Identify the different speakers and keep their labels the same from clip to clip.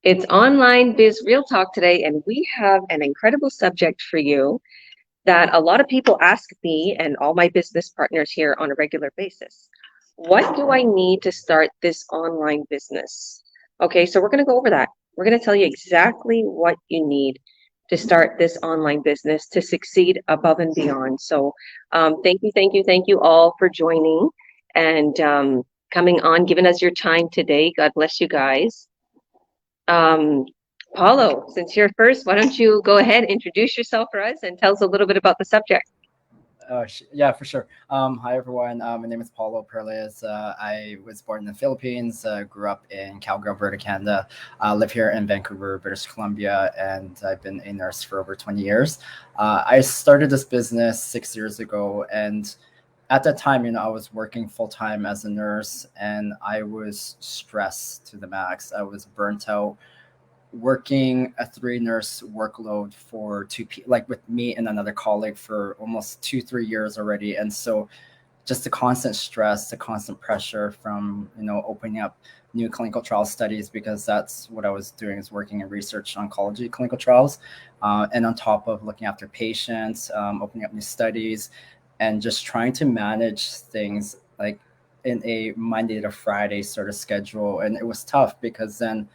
Speaker 1: It's Online Biz Real Talk today, and we have an incredible subject for you that a lot of people ask me and all my business partners here on a regular basis. What do I need to start this online business? Okay, so we're going to go over that. We're going to tell you exactly what you need to start this online business to succeed above and beyond. So, thank you all for joining and coming on, giving us your time today. God bless you guys. Um, Paulo, since you're first, why don't you go ahead, introduce yourself for us and tell us a little bit about the subject?
Speaker 2: Yeah, for sure. Hi, everyone. My name is Paulo Paralejas. I was born in the Philippines, grew up in Calgary, Alberta, Canada. Live here in Vancouver, British Columbia, and I've been a nurse for over 20 years. I started this business 6 years ago, and at that time, I was working full time as a nurse, and I was stressed to the max. I was burnt out working a three nurse workload for like with me and another colleague for almost 2 3 years already. And so just the constant stress, the constant pressure from opening up new clinical trial studies, because that's what I was doing, is working in research oncology clinical trials, and on top of looking after patients, opening up new studies, and just trying to manage things like in a Monday to Friday sort of schedule. And it was tough because then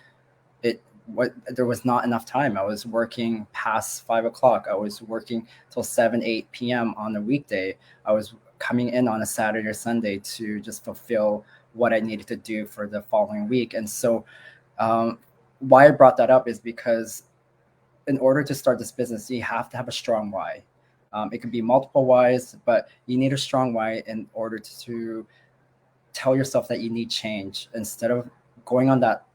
Speaker 2: it what there was not enough time. I was working past 5 o'clock. I was working till 7 8 p.m. on a weekday. I was coming in on a Saturday or Sunday to just fulfill what I needed to do for the following week. And so, um, why I brought that up is because in order to start this business, you have to have a strong why. It could be multiple whys, but you need a strong why in order to tell yourself that you need change, instead of going on that,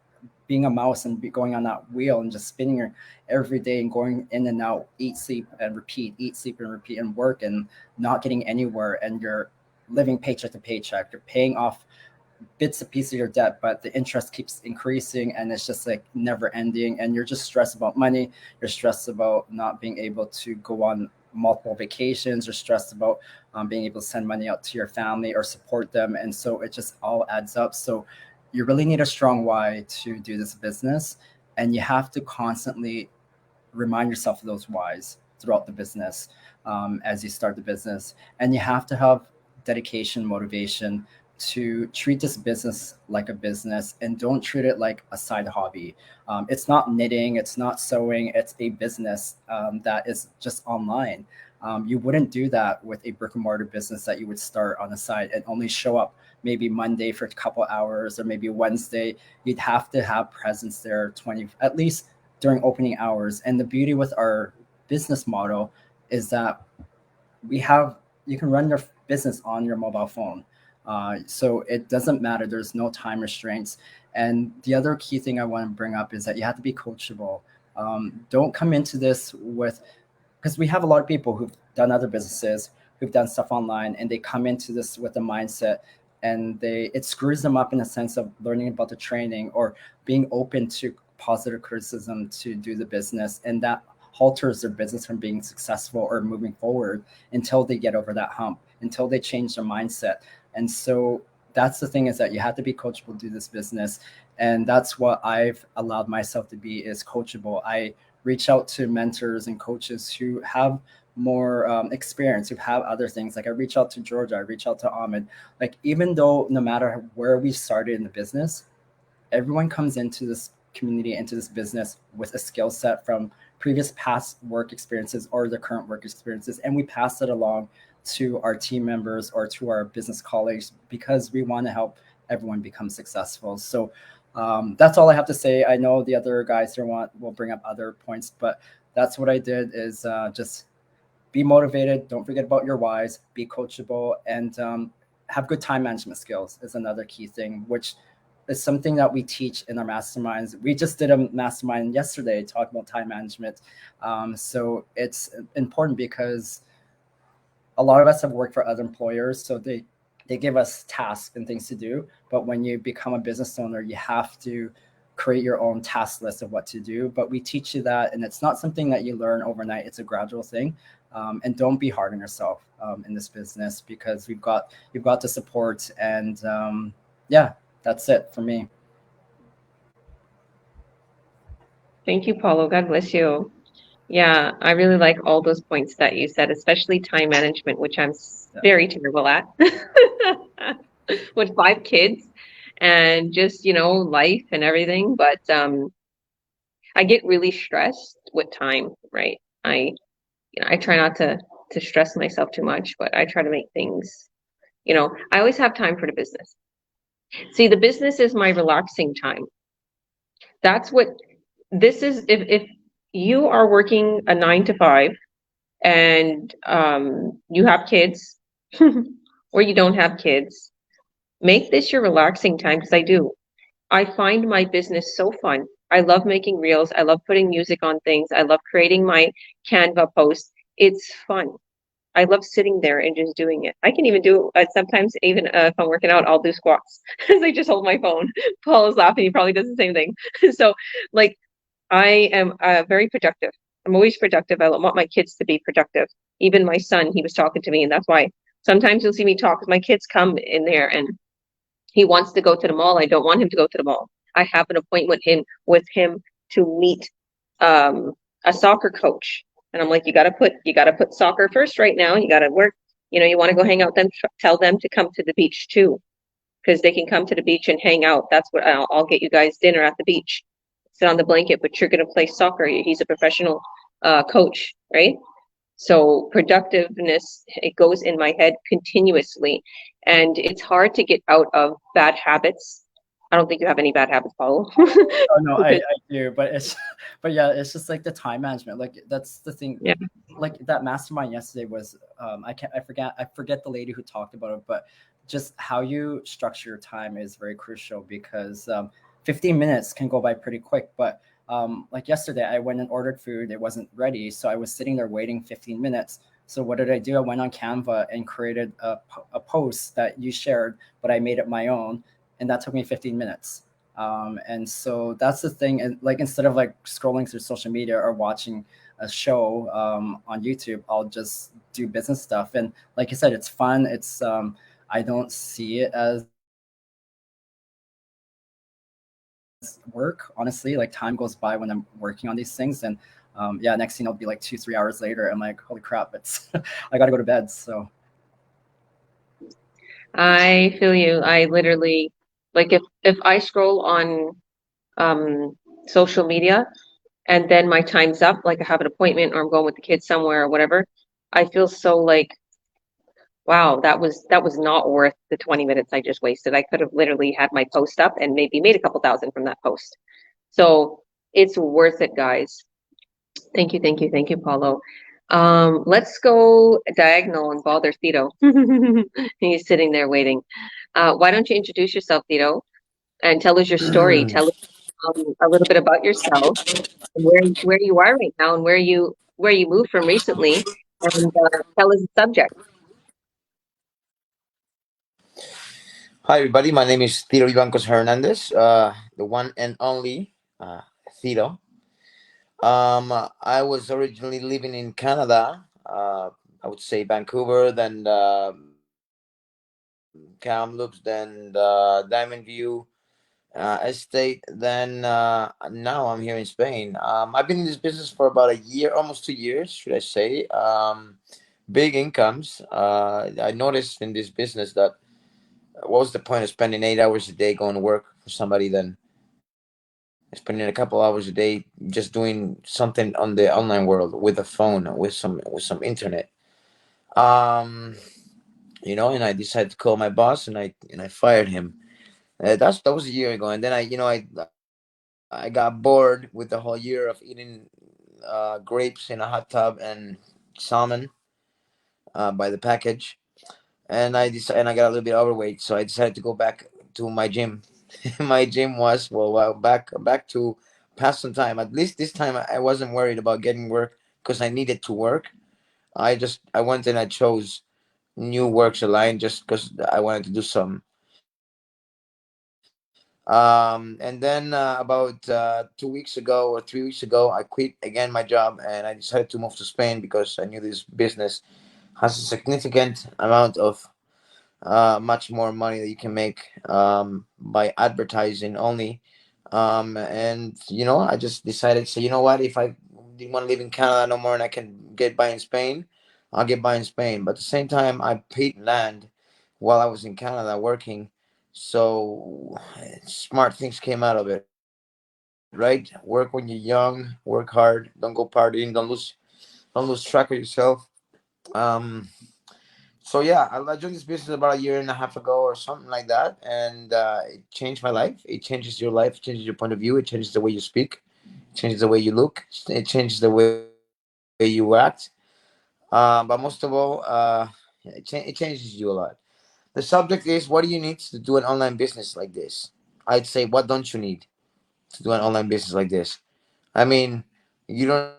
Speaker 2: being a mouse and going on that wheel and just spinning your every day and going in and out, eat, sleep, and repeat, eat, sleep, and repeat, and work and not getting anywhere. And you're living paycheck to paycheck. You're paying off bits and pieces of your debt, but the interest keeps increasing and it's just like never ending. And you're just stressed about money. You're stressed about not being able to go on multiple vacations. You're stressed about being able to send money out to your family or support them. And so it just all adds up. So you really need a strong why to do this business. And you have to constantly remind yourself of those whys throughout the business, as you start the business. And you have to have dedication, motivation to treat this business like a business, and don't treat it like a side hobby. It's not knitting, it's not sewing, it's a business that is just online. You wouldn't do that with a brick and mortar business that you would start on the side and only show up maybe Monday for a couple hours or maybe Wednesday. You'd have to have presence there 20 at least during opening hours. And the beauty with our business model is that we have you can run your business on your mobile phone. So it doesn't matter. There's no time restraints. And the other key thing I want to bring up is that you have to be coachable. Don't come into this with, because we have a lot of people who've done other businesses, who've done stuff online, and they come into this with a mindset, and it screws them up in a sense of learning about the training or being open to positive criticism to do the business, and that halters their business from being successful or moving forward until they get over that hump, until they change their mindset. And so that's the thing, is that you have to be coachable to do this business. And that's what I've allowed myself to be, is coachable. I reach out to mentors and coaches who have more experience, who have other things. Like I reach out to Georgia, I reach out to Ahmed. Like, even though no matter where we started in the business, everyone comes into this community, into this business with a skill set from previous past work experiences or their current work experiences, and we pass it along to our team members or to our business colleagues, because we want to help everyone become successful. So that's all I have to say. I know the other guys here will bring up other points, but that's what I did, is just be motivated. Don't forget about your whys. Be coachable, and have good time management skills is another key thing, which is something that we teach in our masterminds. We just did a mastermind yesterday talking about time management. So it's important because a lot of us have worked for other employers, so they give us tasks and things to do. But when you become a business owner, you have to create your own task list of what to do. But we teach you that, and it's not something that you learn overnight. It's a gradual thing. And don't be hard on yourself in this business, because you've got the support. And yeah, that's it for me.
Speaker 1: Thank you, Paulo. God bless you. Yeah, I really like all those points that you said, especially time management, which I'm
Speaker 2: Yeah.
Speaker 1: very terrible at with 5 kids and just, life and everything. But I get really stressed with time, right? I try not to stress myself too much, but I try to make things, I always have time for the business. See, the business is my relaxing time. That's what this is. If you are working a 9 to 5 and you have kids or you don't have kids, make this your relaxing time because I do. I find my business so fun. I love making reels. I love putting music on things. I love creating my Canva posts. It's fun. I love sitting there and just doing it. I can even do sometimes, even if I'm working out, I'll do squats as I just hold my phone. Paul is laughing. He probably does the same thing. So, like, I am very productive. I'm always productive. I want my kids to be productive. Even my son, he was talking to me, and that's why sometimes you'll see me talk because my kids come in there and he wants to go to the mall. I don't want him to go to the mall. I have an appointment with him to meet um, a soccer coach, and I'm like, you gotta put soccer first right now. You gotta work. You want to go hang out. Then tell them to come to the beach too, because they can come to the beach and hang out. That's what I'll get you guys dinner at the beach. Sit on the blanket, but you're gonna play soccer. He's a professional coach, right? So productiveness, it goes in my head continuously, and it's hard to get out of bad habits. I don't think you have any bad habits, Paulo.
Speaker 2: Oh no, I
Speaker 1: Because
Speaker 2: I do, but it's but yeah, it's just like the time management. Like that's the thing.
Speaker 1: yeah,
Speaker 2: Like that mastermind yesterday was I forget the lady who talked about it, but just how you structure your time is very crucial because 15 minutes can go by pretty quick. But like yesterday, I went and ordered food. It wasn't ready, so I was sitting there waiting 15 minutes. So what did I do? I went on Canva and created a post that you shared, but I made it my own, and that took me 15 minutes. And so that's the thing. And like instead of like scrolling through social media or watching a show on YouTube, I'll just do business stuff. And like I said, it's fun. It's I don't see it as work, honestly. Like time goes by when I'm working on these things, and yeah, next thing it'll be like 2 3 hours later. I'm like, holy crap, it's I gotta go to bed. So
Speaker 1: I feel you. I literally like if I scroll on um social media and then my time's up, like I have an appointment or I'm going with the kids somewhere or whatever, I feel so like wow, that was not worth the 20 minutes I just wasted. I could have literally had my post up and maybe made a couple thousand from that post. So it's worth it, guys. Thank you, thank you, thank you, Paulo. Let's go diagonal and bother Tito. He's sitting there waiting. Why don't you introduce yourself, Tito, and tell us your story?
Speaker 3: Hmm.
Speaker 1: Tell us a little bit about yourself and where you are right now and where you moved from recently, and tell us the subject.
Speaker 3: Hi, everybody. My name is Ciro Ivancos Hernandez, the one and only Ciro. I was originally living in Canada. I would say Vancouver, then Kamloops, then Diamond View Estate. Then now I'm here in Spain. I've been in this business for about a year, almost 2 years, should I say. Big incomes. I noticed in this business that what was the point of spending 8 hours a day going to work for somebody than spending a couple hours a day just doing something on the online world with a phone with some internet. um and I decided to call my boss, and I fired him. That was a year ago, and then I got bored with the whole year of eating grapes in a hot tub and salmon by the package. And I got a little bit overweight, so I decided to go back to my gym. My gym was, well, back to pass some time. At least this time I wasn't worried about getting work because I needed to work. I went and I chose new works aligned just because I wanted to do some. And then about 2 weeks ago or 3 weeks ago, I quit again my job, and I decided to move to Spain because I knew this business has a significant amount of much more money that you can make by advertising only. And I just decided, so you know what, if I didn't want to live in Canada no more and I can get by in Spain, I'll get by in Spain. But at the same time, I paid land while I was in Canada working. So smart things came out of it, right? Work when you're young, work hard, don't go partying, don't lose track of yourself. Um, so yeah, I joined this business about a year and a half ago or something like that, and it changed my life. It changes your life, it changes your point of view, it changes the way you speak, it changes the way you look, it changes the way you act. But most of all, it changes you a lot. The subject is, what do you need to do an online business like this? I'd say, what don't you need to do an online business like this? I mean, you don't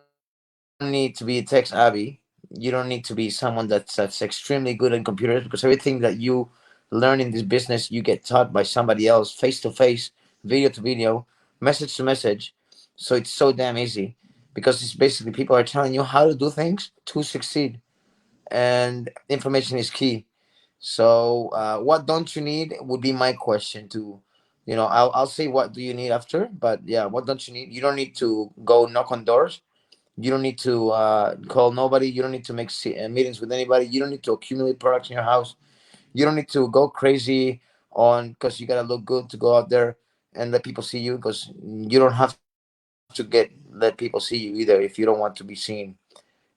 Speaker 3: need to be a tech savvy. You don't need to be someone that's extremely good in computers, because everything that you learn in this business you get taught by somebody else, face to face, video to video, message to message. So it's so damn easy, because it's basically people are telling you how to do things to succeed, and information is key. So what don't you need would be my question to, I'll say what do you need after, but yeah, what don't you need? You don't need to go knock on doors. You don't need to call nobody. You don't need to make meetings with anybody. You don't need to accumulate products in your house. You don't need to go crazy on because you gotta look good to go out there and let people see you, because you don't have to let people see you either if you don't want to be seen.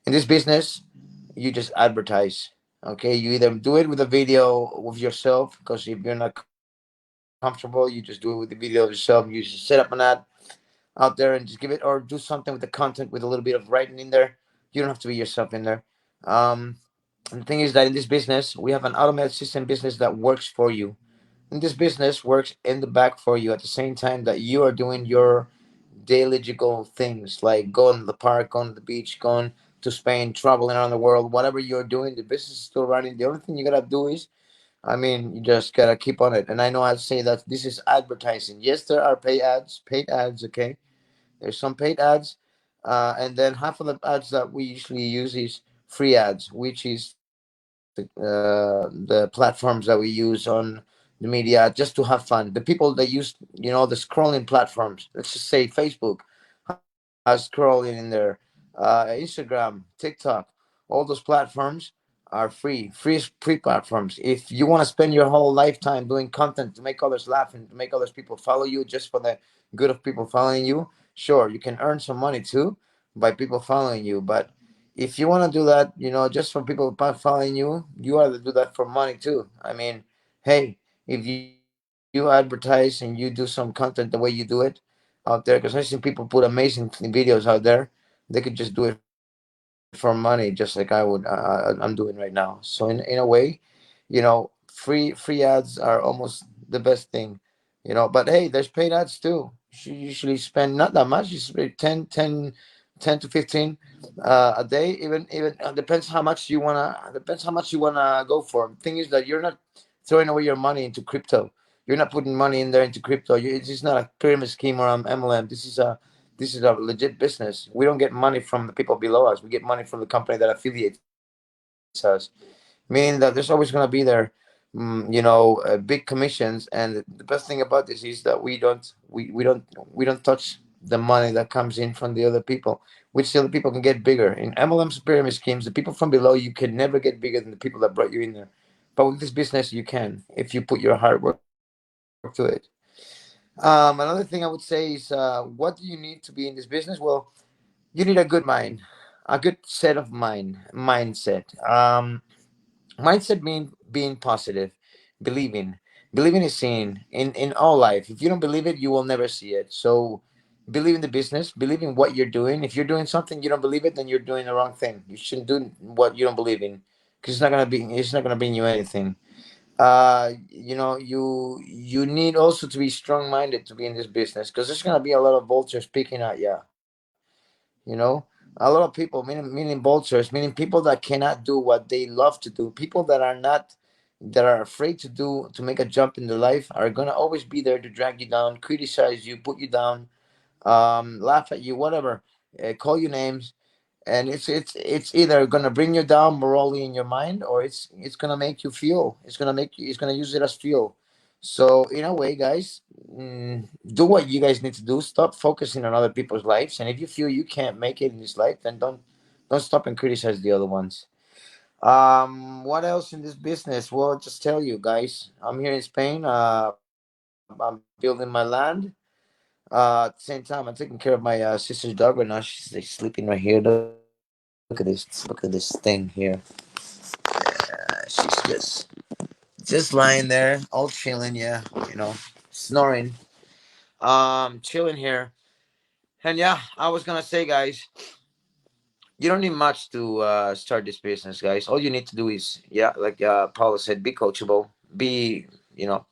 Speaker 3: In this business, you just advertise. Okay, you either do it with a video of yourself, because if you're not comfortable, you just do it with the video of yourself. You just set up an ad out there and just give it, or do something with the content with a little bit of writing in there. You don't have to be yourself in there. um, and the thing is that in this business we have an automated system business that works for you. And this business works in the back for you at the same time that you are doing your daily things, like going to the park, going to the beach, going to Spain, traveling around the world. Whatever you're doing, the business is still running. The only thing you gotta do is, I mean, you just gotta keep on it. And I know I'd say that this is advertising. Yes, there are paid ads. Okay, there's some paid ads, and then half of the ads that we usually use is free ads, which is the platforms that we use on the media just to have fun. The people that use, the scrolling platforms. Let's just say Facebook has scrolling in there, Instagram, TikTok, all those platforms are free platforms. If you want to spend your whole lifetime doing content to make others laugh and to make others people follow you just for the good of people following you, sure, you can earn some money too by people following you. But if you want to do that, just for people following you, you ought to do that for money too. I mean, hey, if you advertise and you do some content the way you do it out there, because I've seen people put amazing videos out there, they could just do it for money, just like I'm doing right now. So in a way, free ads are almost the best thing, but hey, there's paid ads too. You usually spend not that much. You spend 10 to 15 a day. Even depends how much you wanna go for. The thing is that you're not throwing away your money into crypto. You're not putting money in there into crypto. It's just not a pyramid scheme or an MLM. This is a legit business. We don't get money from the people below us. We get money from the company that affiliates us, meaning that there's always going to be there, big commissions. And the best thing about this is that we don't touch the money that comes in from the other people, which the other people can get bigger. In MLM's pyramid schemes, the people from below you can never get bigger than the people that brought you in there. But with this business, you can if you put your hard work to it. Another thing I would say is, what do you need to be in this business? Well, you need a good mind, a good set of mindset. Mindset mean being positive, believing. Believing is seen in all life. If you don't believe it, you will never see it. So believe in the business, believe in what you're doing. If you're doing something you don't believe it, then you're doing the wrong thing. You shouldn't do what you don't believe in, because it's not gonna bring you anything. You need also to be strong minded to be in this business, because there's gonna be a lot of vultures speaking at you. you know a lot of people, meaning vultures, meaning people that cannot do what they love to do, people that are afraid to make a jump in their life, are gonna always be there to drag you down, criticize you, put you down, laugh at you, whatever, call you names. And it's either gonna bring you down morally in your mind, or it's gonna make you feel. It's gonna use it as fuel. So in a way, guys, do what you guys need to do. Stop focusing on other people's lives, and if you feel you can't make it in this life, then don't stop and criticize the other ones. What else in this business? Well, just tell you guys, I'm here in Spain. I'm building my land. At the same time, I'm taking care of my sister's dog right now. She's like, sleeping right here. Look at this. Look at this thing here. She's just lying there, all chilling. Yeah, snoring. Chilling here. And yeah, I was gonna say, guys, you don't need much to start this business, guys. All you need to do is, yeah, like Paulo said, be coachable, be, you know,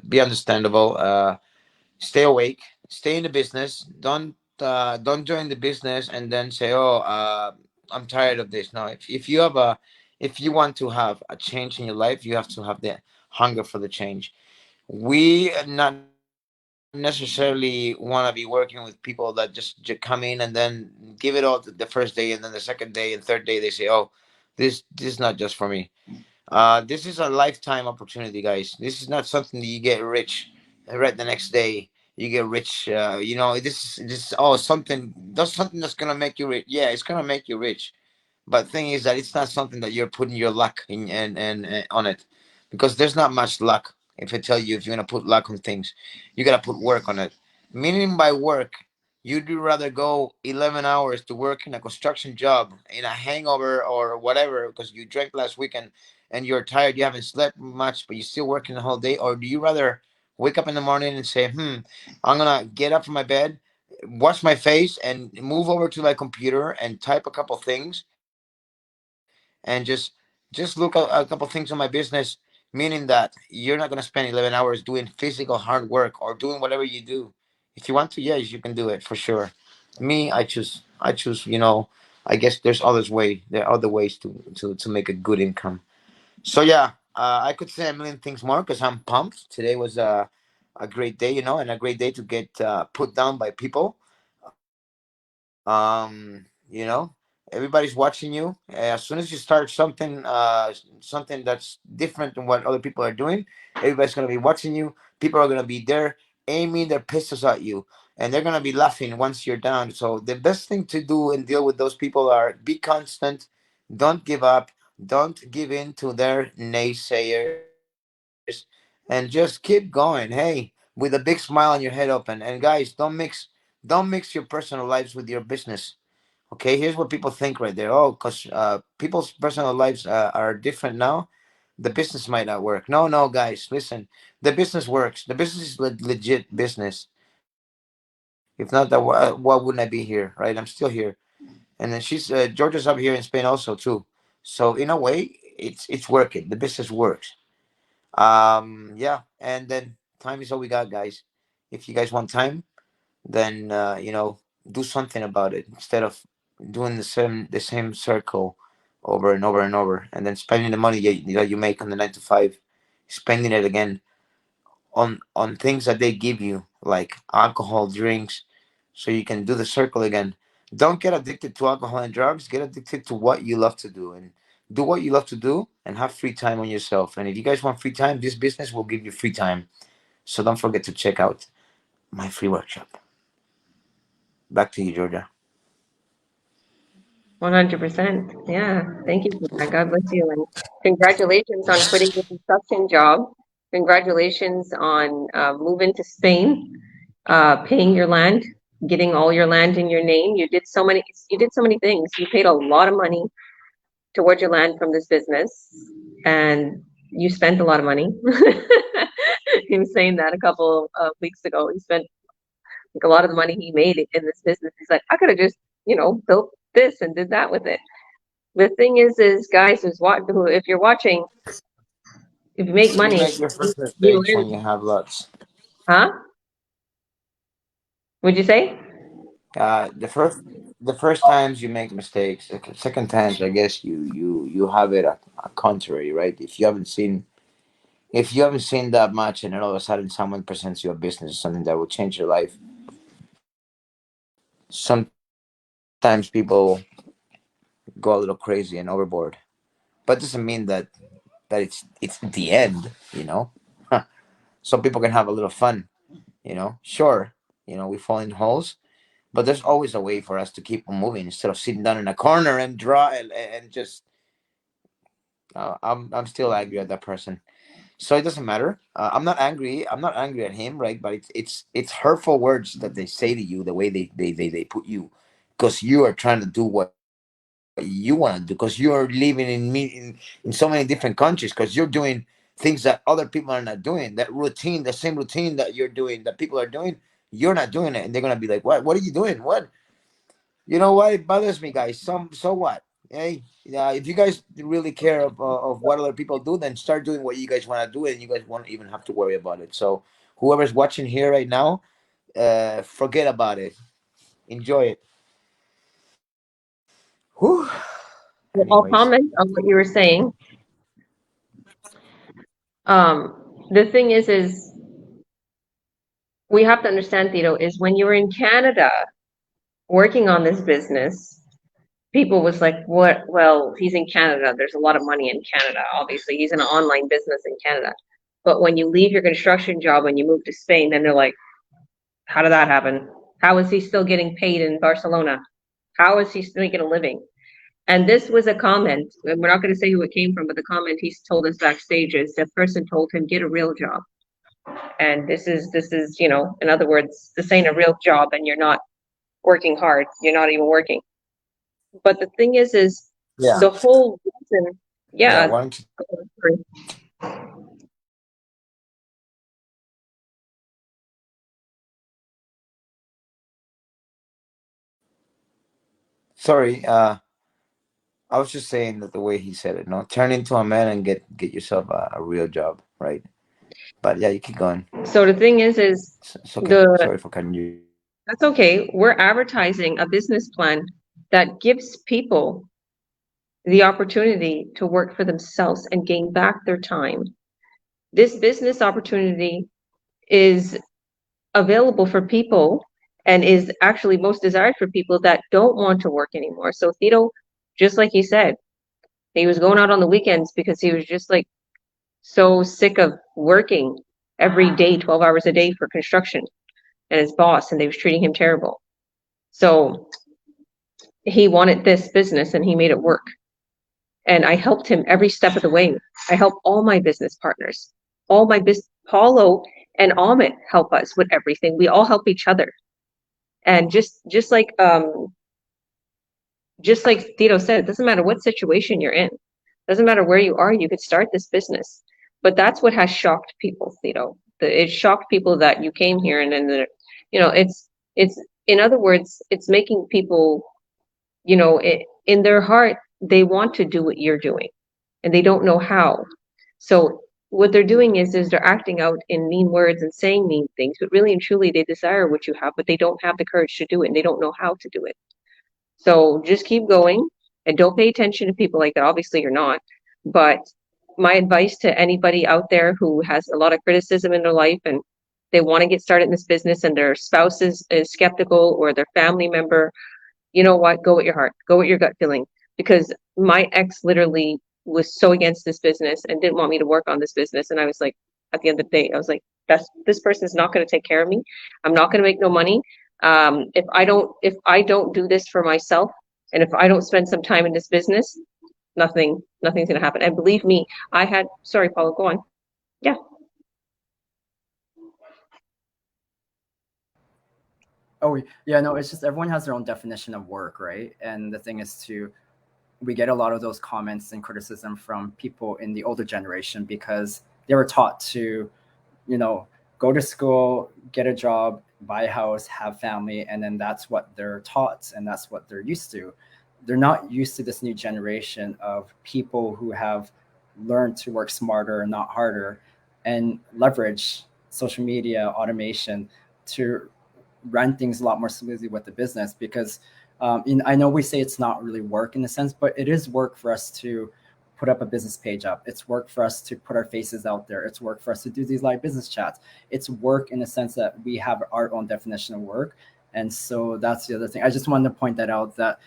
Speaker 3: be understandable, stay awake, stay in the business. Don't join the business and then say, oh, I'm tired of this. No, if you want to have a change in your life, you have to have the hunger for the change. We not necessarily want to be working with people that just come in and then give it all the first day, and then the second day and third day they say, "Oh, this is not just for me." This is a lifetime opportunity, guys. This is not something that you get rich right the next day. You get rich. This oh something that's something that's gonna make you rich. Yeah, it's gonna make you rich. But thing is that it's not something that you're putting your luck in and on it, because there's not much luck. If I tell you, if you're gonna put luck on things, you gotta put work on it. Meaning by work, you'd rather go 11 hours to work in a construction job in a hangover or whatever because you drank last weekend and you're tired, you haven't slept much, but you're still working the whole day, or do you rather wake up in the morning and say, I'm gonna get up from my bed, wash my face, and move over to my computer and type a couple things and just look at a couple things on my business, meaning that you're not going to spend 11 hours doing physical hard work or doing whatever you do. If you want to, yes, you can do it for sure. Me, I choose, I guess there are other ways to make a good income. So yeah, I could say a million things more because I'm pumped. Today was a great day, and a great day to get put down by people. Everybody's watching you. As soon as you start something that's different than what other people are doing, everybody's gonna be watching you. People are gonna be there aiming their pistols at you, and they're gonna be laughing once you're down. So the best thing to do and deal with those people are be constant, don't give up, don't give in to their naysayers, and just keep going. Hey, with a big smile on your head open. And guys, don't mix your personal lives with your business. Okay, here's what people think right there. Oh, because people's personal lives are different now, the business might not work. No, no, guys, listen. The business works. The business is legit business. If not, that why wouldn't I be here, right? I'm still here. And then Georgia's up here in Spain also too. So in a way, it's working. The business works. Yeah, and then time is all we got, guys. If you guys want time, then do something about it instead of doing the same circle over and over and over, and then spending the money that you make on the 9 to 5, spending it again on things that they give you like alcohol, drinks, so you can do the circle again. Don't get addicted to alcohol and drugs. Get addicted to what you love to do, and do what you love to do and have free time on yourself. And if you guys want free time, this business will give you free time. So don't forget to check out my free workshop. Back to you, Georgia.
Speaker 1: 100%. Yeah. Thank you for that. God bless you. And congratulations on quitting your construction job. Congratulations on moving to Spain, paying your land, getting all your land in your name. You did so many things. You paid a lot of money towards your land from this business, and you spent a lot of money. He was saying that a couple of weeks ago. He spent like a lot of the money he made in this business. He's like, I could have just, built this and did that with it. The thing is guys, if you're watching, if you make
Speaker 3: You
Speaker 1: money,
Speaker 3: make your first
Speaker 1: you
Speaker 3: mistakes when
Speaker 1: learn,
Speaker 3: you have lots.
Speaker 1: huh? Would you say?
Speaker 3: The first times you make mistakes. The second times, I guess you have it a contrary, right? If you haven't seen that much, and then all of a sudden someone presents you a business, something that will change your life. Sometimes people go a little crazy and overboard, but doesn't mean that it's the end. so people can have a little fun. Sure, we fall in holes, but there's always a way for us to keep on moving instead of sitting down in a corner and draw and just. I'm still angry at that person. So it doesn't matter. I'm not angry. I'm not angry at him, right? But it's hurtful words that they say to you, the way they put you, because you are trying to do what you want to do, because you are living in so many different countries, because you're doing things that other people are not doing. That routine, the same routine that you're doing, that people are doing, you're not doing it, and they're gonna be like, "What? What are you doing? What?" You know what? It bothers me, guys. So what? Hey, yeah. If you guys really care of what other people do, then start doing what you guys want to do, and you guys won't even have to worry about it. So, whoever's watching here right now, forget about it. Enjoy it. Whew.
Speaker 1: I'll
Speaker 3: Anyways,
Speaker 1: comment on what you were saying. The thing is we have to understand, Tito, is when you were in Canada working on this business, people was like, what? Well, he's in Canada. There's a lot of money in Canada. Obviously, he's in an online business in Canada. But when you leave your construction job and you move to Spain, then they're like, how did that happen? How is he still getting paid in Barcelona? How is he still making a living? And this was a comment, and we're not going to say who it came from, but the comment he's told us backstage is the person told him, get a real job. And this is, in other words, this ain't a real job and you're not working hard. You're not even working. But the thing is
Speaker 3: yeah,
Speaker 1: the whole reason,
Speaker 3: yeah.
Speaker 1: yeah.
Speaker 3: Why don't you? Sorry, I was just saying that the way he said it. No, turn into a man and get yourself a real job, right? But yeah, you keep going.
Speaker 1: So the thing is
Speaker 3: It's okay.
Speaker 1: the
Speaker 3: Sorry for cutting you.
Speaker 1: that's okay. We're advertising a business plan that gives people the opportunity to work for themselves and gain back their time. This business opportunity is available for people and is actually most desired for people that don't want to work anymore. So Thito, just like he said, he was going out on the weekends because he was just like so sick of working every day, 12 hours a day for construction and his boss, and they was treating him terrible. So he wanted this business and he made it work. And I helped him every step of the way. I help all my business partners, all my business. Paulo and Ahmed help us with everything. We all help each other. And just like Tito said, it doesn't matter what situation you're in. It doesn't matter where you are, you could start this business. But that's what has shocked people, Tito. It shocked people that you came here and then it's in other words, it's making people, in their heart, they want to do what you're doing and they don't know how. So what they're doing is they're acting out in mean words and saying mean things, but really and truly they desire what you have, but they don't have the courage to do it and they don't know how to do it. So just keep going and don't pay attention to people like that. Obviously, you're not. But my advice to anybody out there who has a lot of criticism in their life and they want to get started in this business and their spouse is skeptical or their family member, you know what? Go with your heart, go with your gut feeling. Because my ex literally was so against this business and didn't want me to work on this business. And I was like, at the end of the day, I was like, this person is not going to take care of me. I'm not going to make no money. If I don't do this for myself, and if I don't spend some time in this business, nothing's going to happen. And believe me, sorry, Paula, go on. Yeah.
Speaker 2: Oh, yeah, no, it's just everyone has their own definition of work, right? And the thing is we get a lot of those comments and criticism from people in the older generation because they were taught to, you know, go to school, get a job, buy a house, have family, and then that's what they're taught and that's what they're used to. They're not used to this new generation of people who have learned to work smarter and not harder and leverage social media automation to run things a lot more smoothly with the business because I know we say it's not really work in a sense, but it is work for us to put up a business page up. It's work for us to put our faces out there. It's work for us to do these live business chats. It's work in the sense that we have our own definition of work. And so that's the other thing. I just wanted to point that out that,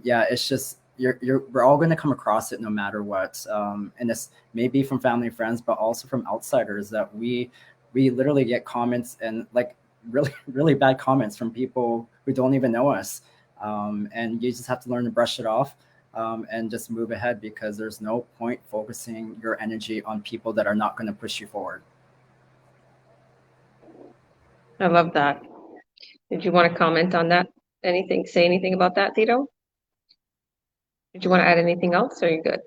Speaker 2: yeah, it's just, we're all going to come across it no matter what. And it's maybe from family and friends, but also from outsiders that we we literally get comments and like really, really bad comments from people who don't even know us. And you just have to learn to brush it off and just move ahead, because there's no point focusing your energy on people that are not going to push you forward.
Speaker 1: I love that. Did you want to comment on that? Say anything about that, Tito? Did you want to add anything else, or are you good?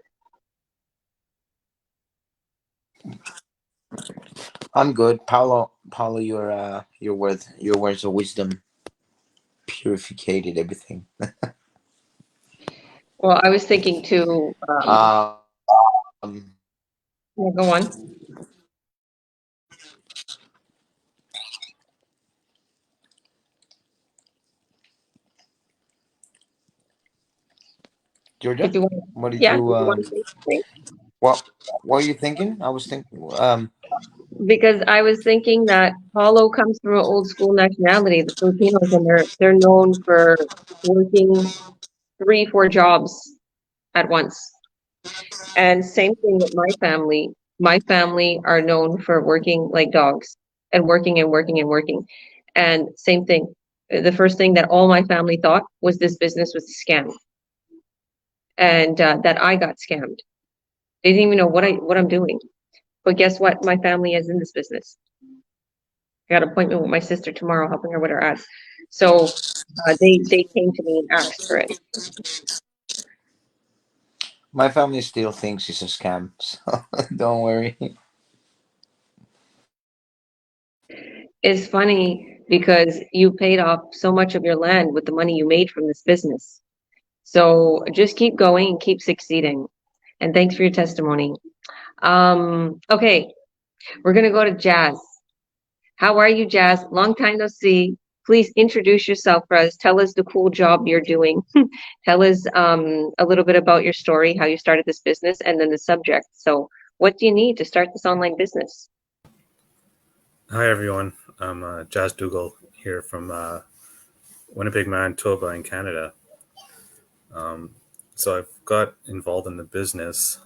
Speaker 3: I'm good. Paulo, your words of wisdom purified everything.
Speaker 1: Well, I was thinking too,
Speaker 3: Um,
Speaker 1: yeah, go on. Did
Speaker 3: Georgia,
Speaker 1: you want
Speaker 3: what did
Speaker 1: yeah, did
Speaker 3: you
Speaker 1: you want to say something?
Speaker 3: what what are you thinking? I was thinking
Speaker 1: Because I was thinking that Paulo comes from an old school nationality, the Filipinos, and they're known for working 3, 4 jobs at once. And same thing with my family. My family are known for working like dogs and working and working and working. And same thing. The first thing that all my family thought was this business was a scam, and that I got scammed. They didn't even know what I'm doing. But guess what? My family is in this business. I got an appointment with my sister tomorrow, helping her with her ads. So they came to me and asked for it.
Speaker 3: my family still thinks it's a scam, so don't worry.
Speaker 1: It's funny because you paid off so much of your land with the money you made from this business. So just keep going and keep succeeding. And thanks for your testimony. Okay, we're gonna go to Jazz. How are you, Jazz? Long time no see. Please introduce yourself for us. Tell us the cool job you're doing. Tell us a little bit about your story, how you started this business, and then the subject. So, what do you need to start this online business?
Speaker 4: Hi everyone, I'm Jazz Dougal here from Winnipeg, Manitoba in Canada. So I've got involved in the business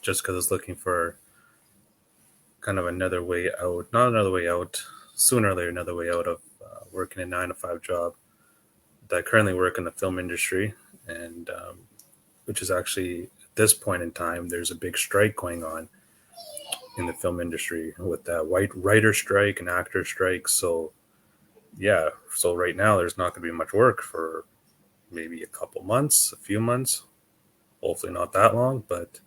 Speaker 4: just because I was looking for kind of another way out, not another way out, sooner or later another way out of working a 9 to 5 job. I currently work in the film industry, and which is actually at this point in time, there's a big strike going on in the film industry with that white writer strike and actor strike. So yeah, so right now there's not going to be much work for maybe a couple months, a few months, hopefully not that long, but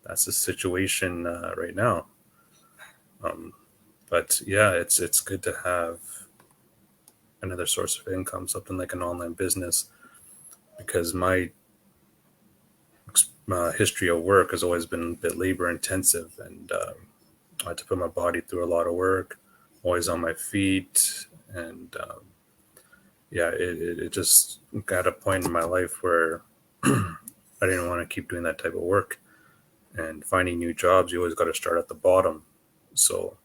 Speaker 4: that's the situation right now. Um, but yeah, it's good to have another source of income, something like an online business, because my history of work has always been a bit labor intensive, and I had to put my body through a lot of work, always on my feet, and yeah, it just got a point in my life where I didn't want to keep doing that type of work. And finding new jobs, you always got to start at the bottom. So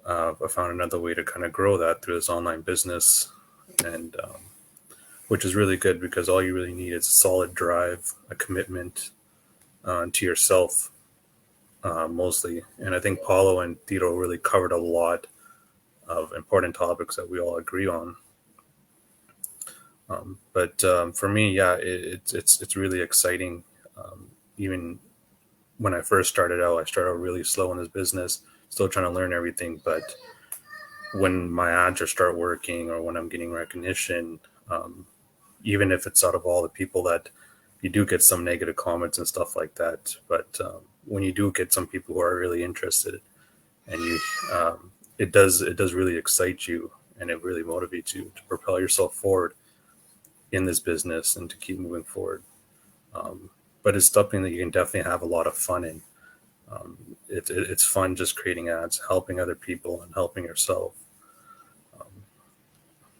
Speaker 4: I found another way to kind of grow that through this online business, and which is really good because all you really need is a solid drive, a commitment to yourself, mostly. And I think Paulo and Tito really covered a lot of important topics that we all agree on. But for me, yeah, it's really exciting. Even when I first started out, I started out really slow in this business, still trying to learn everything. But when my ads start working, or when I'm getting recognition, even if it's out of all the people that you do get some negative comments and stuff like that. But when you do get some people who are really interested, and it does really excite you, and it really motivates you to propel yourself forward in this business and to keep moving forward. Um, but it's something that you can definitely have a lot of fun in. It's fun just creating ads, helping other people, and helping yourself. Um,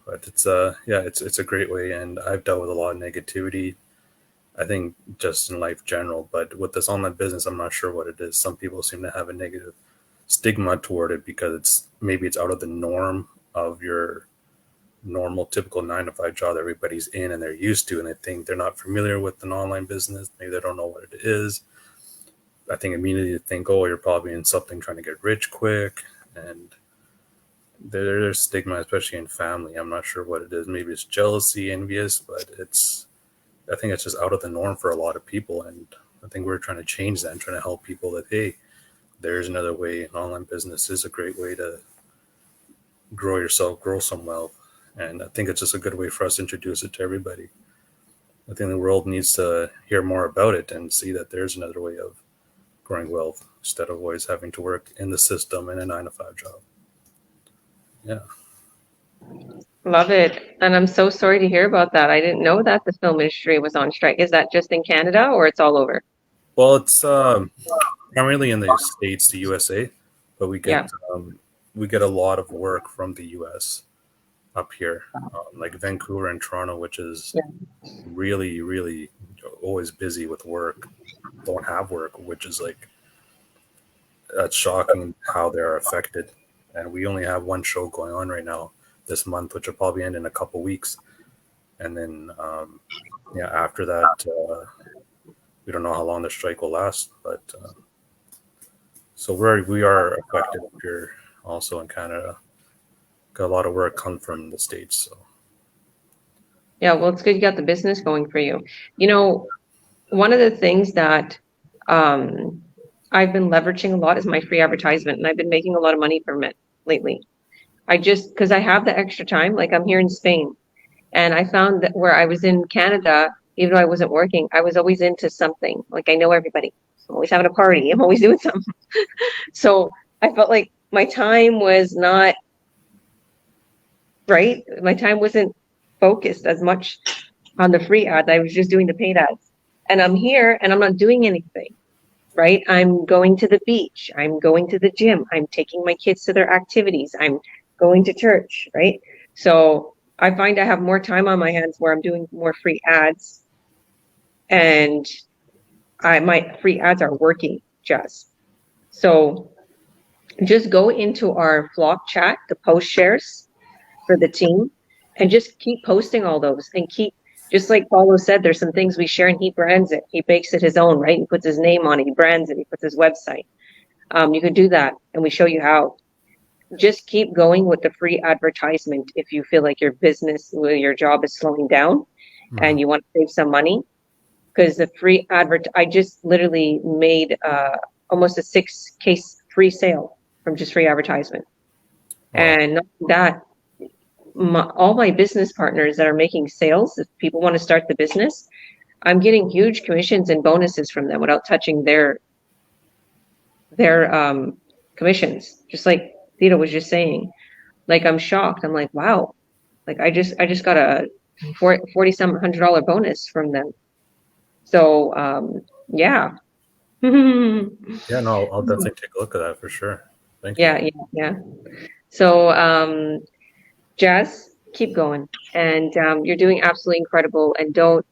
Speaker 4: but it's a great way, and I've dealt with a lot of negativity. I think just in life general, but with this online business, I'm not sure what it is. Some people seem to have a negative stigma toward it because it's out of the norm of your normal typical 9 to 5 job that everybody's in and they're used to, and they think they're not familiar with an online business. Maybe they don't know what it is. I think immediately think, oh, you're probably in something trying to get rich quick, and there's stigma, especially in family. I'm not sure what it is. Maybe it's jealousy, envious, but I think it's just out of the norm for a lot of people, and I think we're trying to change that and trying to help people that, hey, there's another way. An online business is a great way to grow yourself, grow some wealth, and I think it's just a good way for us to introduce it to everybody. I think the world needs to hear more about it and see that there's another way of growing wealth instead of always having to work in the system in a 9-to-5 job. Yeah.
Speaker 1: Love it. And I'm so sorry to hear about that. I didn't know that the film industry was on strike. Is that just in Canada or it's all over?
Speaker 4: Well, it's primarily in the States, the USA, but we get a lot of work from the US up here, like Vancouver and Toronto, which is really, really always busy with work, don't have work, which is like, that's shocking how they're affected. And we only have one show going on right now this month, which will probably end in a couple weeks. And then, after that, we don't know how long the strike will last, but so we are affected up here also in Canada. Got a lot of work come from the States. So.
Speaker 1: Yeah, well, it's good you got the business going for you. You know, one of the things that I've been leveraging a lot is my free advertisement, and I've been making a lot of money from it lately. Because I have the extra time, like I'm here in Spain, and I found that where I was in Canada, even though I wasn't working, I was always into something. Like I know everybody. I'm always having a party. I'm always doing something. So I felt like my time was not right. My time wasn't focused as much on the free ads. I was just doing the paid ads. And I'm here and I'm not doing anything, right? I'm going to the beach. I'm going to the gym. I'm taking my kids to their activities. I'm going to church, right? So I find I have more time on my hands where I'm doing more free ads, and my free ads are working just. So just go into our Flock chat, the post shares for the team, and just keep posting all those, and keep, just like Paulo said, there's some things we share and he brands it. He makes it his own, right? He puts his name on it, he brands it, he puts his website. You could do that, and we show you how. Just keep going with the free advertisement if you feel like your business, your job is slowing down and you want to save some money. Because the free I just literally made almost a 6-case free sale from just free advertisement. Wow. And not that, all my business partners that are making sales, if people want to start the business, I'm getting huge commissions and bonuses from them without touching their commissions. Just like Ciro was just saying, like I'm shocked. I'm like, wow, like I just got a $4,700 bonus from them. So yeah.
Speaker 4: Yeah, no, I'll definitely take a look at that for sure. Thank you.
Speaker 1: Yeah. So Jazz, keep going, and you're doing absolutely incredible. And don't,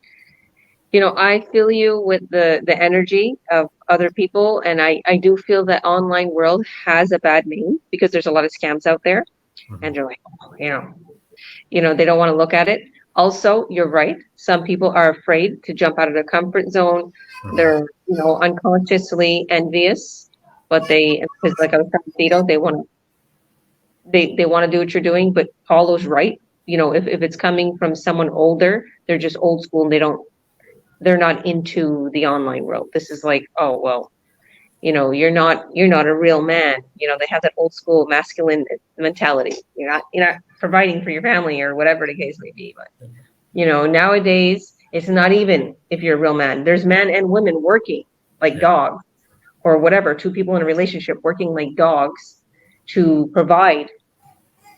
Speaker 1: I feel you with the energy of other people, and I do feel that online world has a bad name because there's a lot of scams out there, and they're like, they don't want to look at it. Also, you're right. Some people are afraid to jump out of their comfort zone. They're, unconsciously envious, but because like I was telling Ciro, they want to do what you're doing. But Paulo's right. If it's coming from someone older, they're just old school and they're not into the online world. This is like, oh, well, you're not a real man. They have that old school masculine mentality. You're not providing for your family or whatever the case may be. But, nowadays it's not even if you're a real man. There's men and women working like dogs, or whatever. Two people in a relationship working like dogs to provide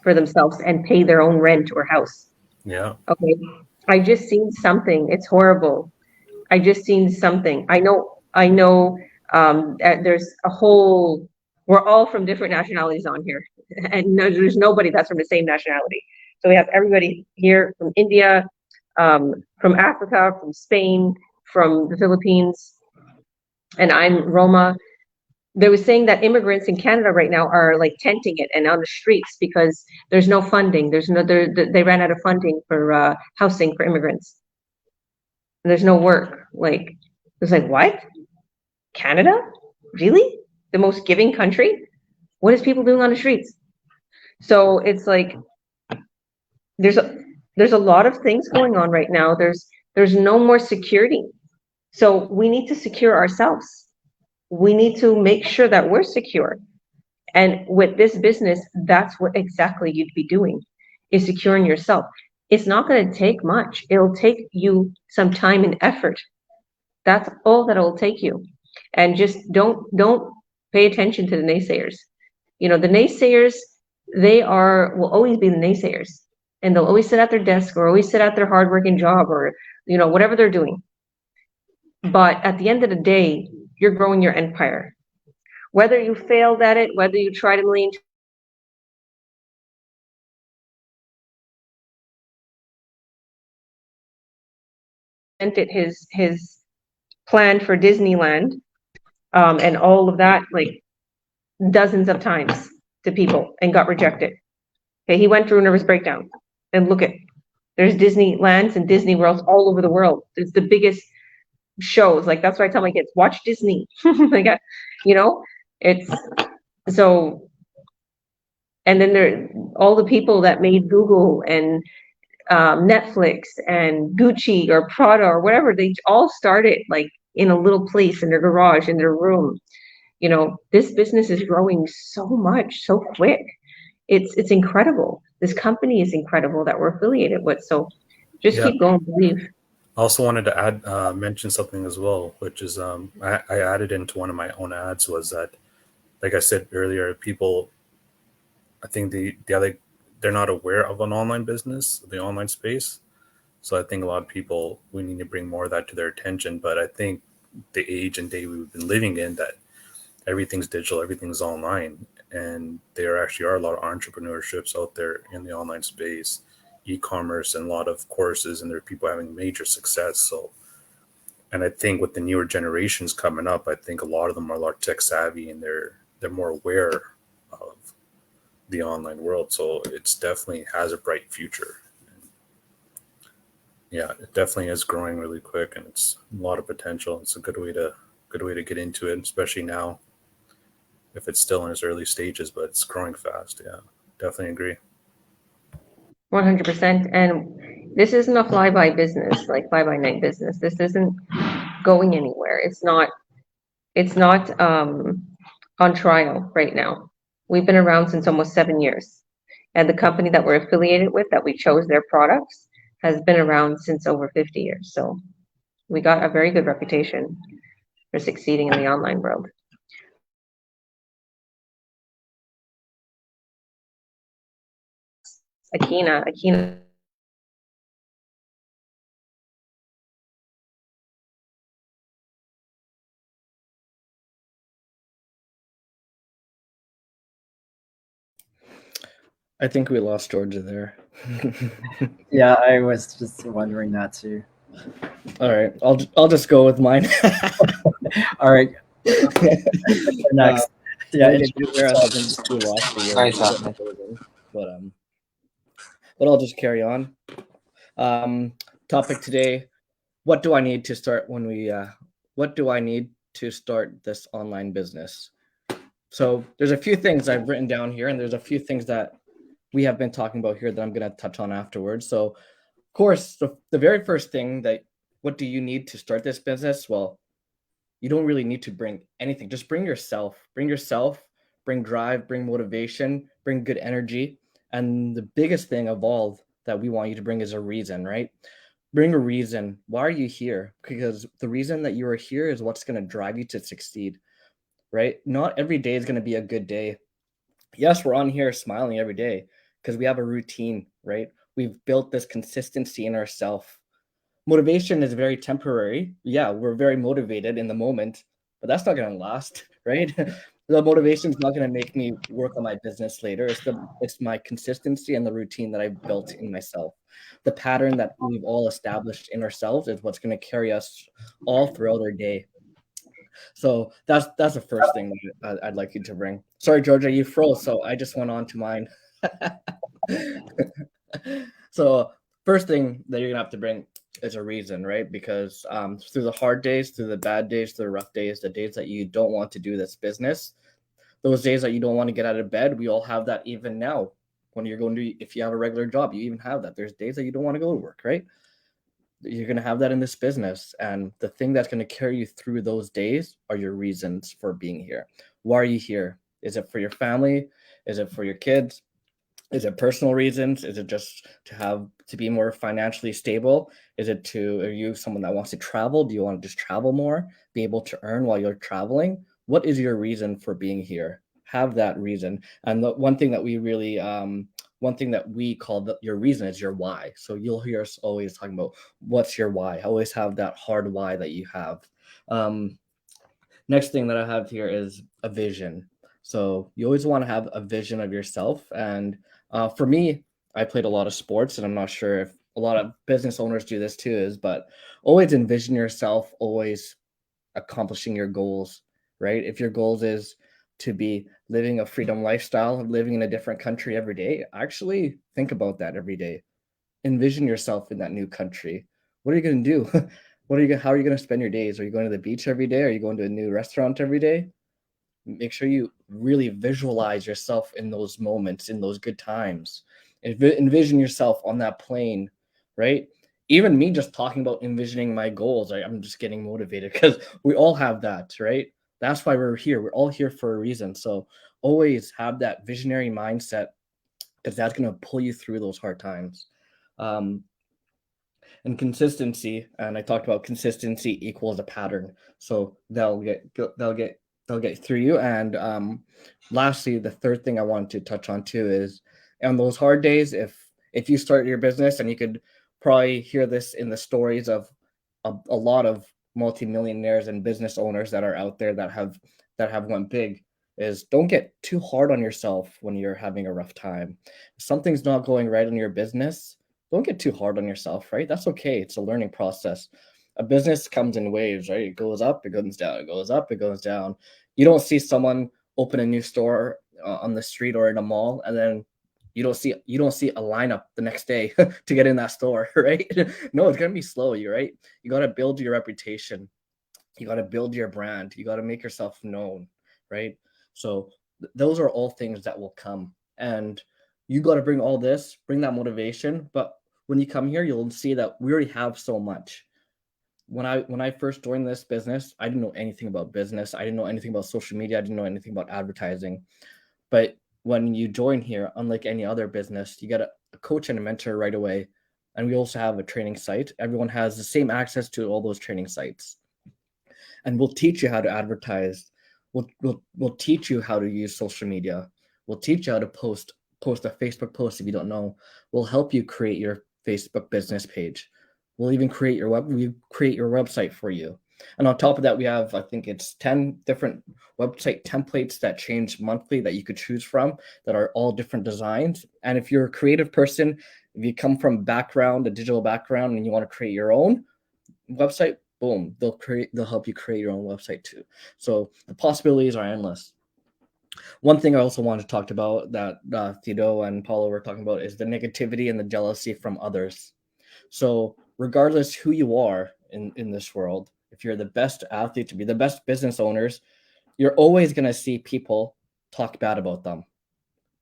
Speaker 1: for themselves and pay their own rent or house.
Speaker 4: Yeah.
Speaker 1: Okay. I just seen something. It's horrible. I just seen something. I know. There's a whole. We're all from different nationalities on here, and there's nobody that's from the same nationality. So we have everybody here from India, from Africa, from Spain, from the Philippines, and I'm Roma. They were saying that immigrants in Canada right now are like tenting it and on the streets because there's no funding. They ran out of funding for housing for immigrants. And there's no work. Like, it's like, what? Canada? really? The most giving country? What is people doing on the streets? So it's like there's a lot of things going on right now. There's no more security. So we need to secure ourselves. We need to make sure that we're secure. And with this business, that's what exactly you'd be doing, is securing yourself. It's not going to take much. It'll take you some time and effort. That's all that it'll take you. And just don't pay attention to the naysayers. You know, the naysayers, will always be the naysayers. And they'll always sit at their desk or always sit at their hardworking job or, whatever they're doing. But at the end of the day, you're growing your empire. Whether you failed at it, whether you tried a million his plan for Disneyland, and all of that, like dozens of times to people and got rejected. Okay, he went through a nervous breakdown. And look at, there's Disneylands and Disney Worlds all over the world. It's the biggest shows. Like that's why I tell my kids, watch Disney. Like, it's so. And then there, all the people that made Google and Netflix and Gucci or Prada or whatever, they all started like in a little place in their garage, in their room. This business is growing so much, so quick. It's incredible. This company is incredible that we're affiliated with. So just keep going, believe.
Speaker 4: I also wanted to add, mention something as well, which is I added into one of my own ads was that, like I said earlier, people, I think they're not aware of an online business, the online space. So I think a lot of people, we need to bring more of that to their attention. But I think the age and day we've been living in, that everything's digital, everything's online, and there actually are a lot of entrepreneurships out there in the online space, e-commerce, and a lot of courses, and there are people having major success. So, and I think with the newer generations coming up, I think a lot of them are a lot tech savvy, and they're more aware of the online world. So it's definitely has a bright future. Yeah, it definitely is growing really quick, and it's a lot of potential. It's a good way to get into it, especially now, if it's still in its early stages, but it's growing fast. Yeah, definitely agree.
Speaker 1: 100%. And this isn't a fly-by business, like fly-by-night business. This isn't going anywhere. It's not on trial right now. We've been around since almost 7 years. And the company that we're affiliated with, that we chose their products, has been around since over 50 years. So we got a very good reputation for succeeding in the online world. Akina.
Speaker 5: I think we lost Georgia there.
Speaker 2: Yeah, I was just wondering that too.
Speaker 5: All right, I'll just go with mine.
Speaker 2: All right. Next.
Speaker 5: Yeah, we lost the
Speaker 3: Nice, Ahmed.
Speaker 5: but I'll just carry on. Topic today: what do I need to start what do I need to start this online business? So there's a few things I've written down here, and there's a few things that we have been talking about here that I'm going to touch on afterwards. So, of course, the very first thing what do you need to start this business? Well, you don't really need to bring anything. Just bring yourself, bring drive, bring motivation, bring good energy. And the biggest thing of all that we want you to bring is a reason, right? Bring a reason. Why are you here? Because the reason that you are here is what's going to drive you to succeed, right? Not every day is going to be a good day. Yes, we're on here smiling every day because we have a routine, right? We've built this consistency in ourselves. Motivation is very temporary. Yeah, we're very motivated in the moment, but that's not going to last, right? The motivation is not going to make me work on my business later. It's my consistency and the routine that I've built in myself. The pattern that we've all established in ourselves is what's going to carry us all throughout our day. So that's the first thing that I'd like you to bring. Sorry, Georgia, you froze, so I just went on to mine. So first thing that you're gonna have to bring is a reason, right? Because through the hard days, through the bad days, through the rough days, the days that you don't want to do this business, those days that you don't want to get out of bed, we all have that even now. When you're going to, if you have a regular job, you even have that. There's days that you don't want to go to work, right? You're going to have that in this business. And the thing that's going to carry you through those days are your reasons for being here. Why are you here? Is it for your family? Is it for your kids? Is it personal reasons? Is it just to be more financially stable? Are you someone that wants to travel? Do you want to just travel more, be able to earn while you're traveling? What is your reason for being here? Have that reason. And the one thing that we call your reason is your why. So you'll hear us always talking about what's your why. Always have that hard why that you have. Next thing that I have here is a vision. So you always want to have a vision of yourself. And for me, I played a lot of sports, and I'm not sure if a lot of business owners do this too, but always envision yourself always accomplishing your goals, right? If your goals is to be living a freedom lifestyle, living in a different country every day, actually think about that every day. Envision yourself in that new country. What are you going to do? How are you going to spend your days? Are you going to the beach every day? Are you going to a new restaurant every day? Make sure you really visualize yourself in those moments, in those good times. Envision yourself on that plane, right? Even me just talking about envisioning my goals, I'm just getting motivated because we all have that, right? That's why we're here. We're all here for a reason. So always have that visionary mindset, because that's going to pull you through those hard times. And consistency, and I talked about consistency equals a pattern. So they'll get through you. And lastly, the third thing I wanted to touch on too is on those hard days, if you start your business, and you could probably hear this in the stories of a lot of multimillionaires and business owners that are out there that have went big, is don't get too hard on yourself when you're having a rough time. If something's not going right in your business, don't get too hard on yourself, right? That's okay. It's a learning process. A business comes in waves, right? It goes up, it goes down, it goes up, it goes down. You don't see someone open a new store on the street or in a mall, and then you don't see a lineup the next day to get in that store, right? No, it's gonna be slow, right? You got to build your reputation. You got to build your brand. You got to make yourself known, right? So those are all things that will come, and you got to bring that motivation. But when you come here, you'll see that we already have so much. When I first joined this business, I didn't know anything about business. I didn't know anything about social media. I didn't know anything about advertising. But when you join here, unlike any other business, you get a coach and a mentor right away. And we also have a training site. Everyone has the same access to all those training sites. And we'll teach you how to advertise. We'll teach you how to use social media. We'll teach you how to post a Facebook post if you don't know. We'll help you create your Facebook business page. We'll even create your website for you. And on top of that, we have, I think it's 10 different website templates that change monthly that you could choose from, that are all different designs. And if you're a creative person, if you come from a digital background, and you want to create your own website, boom, they'll help you create your own website too. So the possibilities are endless. One thing I also wanted to talk about that Tito and Paulo were talking about is the negativity and the jealousy from others. So regardless who you are in this world, if you're the best athlete, to be the best business owners, you're always going to see people talk bad about them.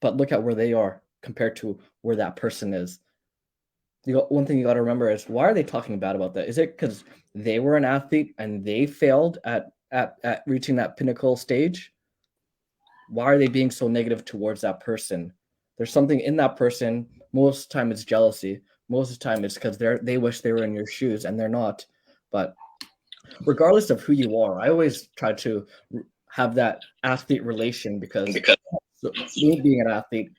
Speaker 5: But look at where they are compared to where that person is. One thing you got to remember is, why are they talking bad about that? Is it because they were an athlete and they failed at reaching that pinnacle stage? Why are they being so negative towards that person? There's something in that person. Most of the time it's jealousy. Most of the time it's because they wish they were in your shoes and they're not. But regardless of who you are, I always try to have that athlete relation, because me being an athlete,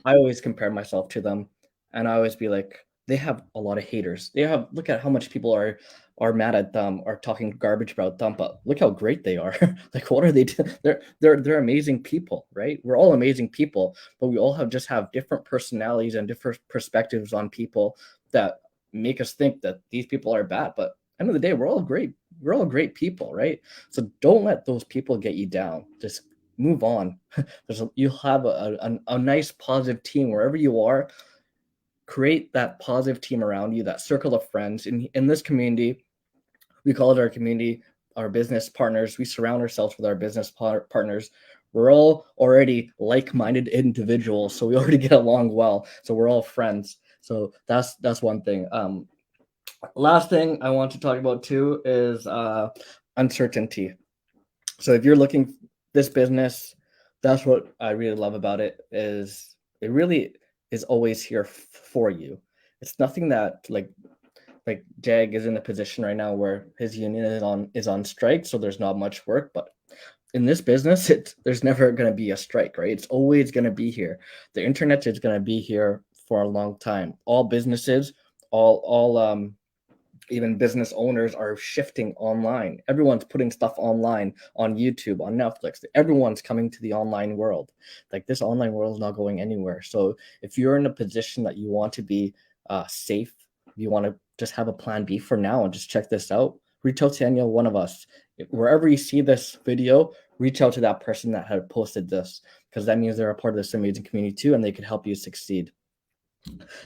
Speaker 5: I always compare myself to them, and I always be like, they have a lot of haters. Look at how much people are mad at them, are talking garbage about them, but look how great they are. Like, what are they doing? They're amazing people, right? We're all amazing people, but we all have different personalities and different perspectives on people that make us think that these people are bad. But end of the day, we're all great people, right? So don't let those people get you down. Just move on. You'll have a nice positive team wherever you are. create that positive team around you, that circle of friends. In this community, we call it our community, our business partners. We surround ourselves with our business partners. We're all already like-minded individuals, so we already get along well. So we're all friends. So that's one thing. Last thing I want to talk about too is uncertainty. So if you're looking this business, that's what I really love about it, is it really is always here for you. It's nothing that like Jag is in a position right now where his union is on strike, so there's not much work. But in this business, there's never going to be a strike, right? It's always going to be here. The internet is going to be here for a long time. All businesses, all even business owners are shifting online. Everyone's putting stuff online on YouTube, on Netflix. Everyone's coming to the online world. Like, this online world is not going anywhere. So if you're in a position that you want to be safe, you want to just have a plan B for now and just check this out, reach out to any one of us. Wherever you see this video, reach out to that person that had posted this, because that means they're a part of this amazing community too, and they could help you succeed.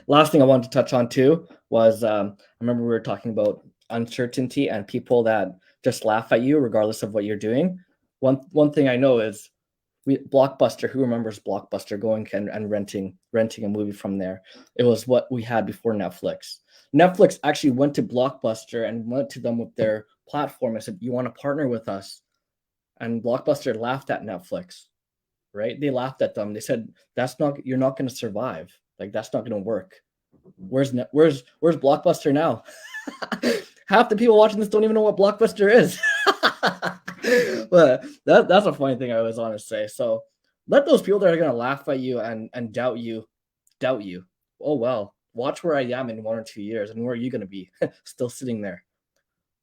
Speaker 5: Last thing I wanted to touch on too was I remember we were talking about uncertainty and people that just laugh at you regardless of what you're doing. One thing I know is Blockbuster. Who remembers Blockbuster going and renting a movie from there? It was what we had before Netflix. Netflix actually went to Blockbuster and went to them with their platform and said, "You want to partner with us?" And Blockbuster laughed at Netflix, right? They laughed at them. They said, you're not going to survive. Like, that's not going to work. Where's Blockbuster now? Half the people watching this don't even know what Blockbuster is. But that's a funny thing I always want to say. So let those people that are going to laugh at you and doubt you. Oh, well, watch where I am in 1 or 2 years, and where are you going to be? Still sitting there,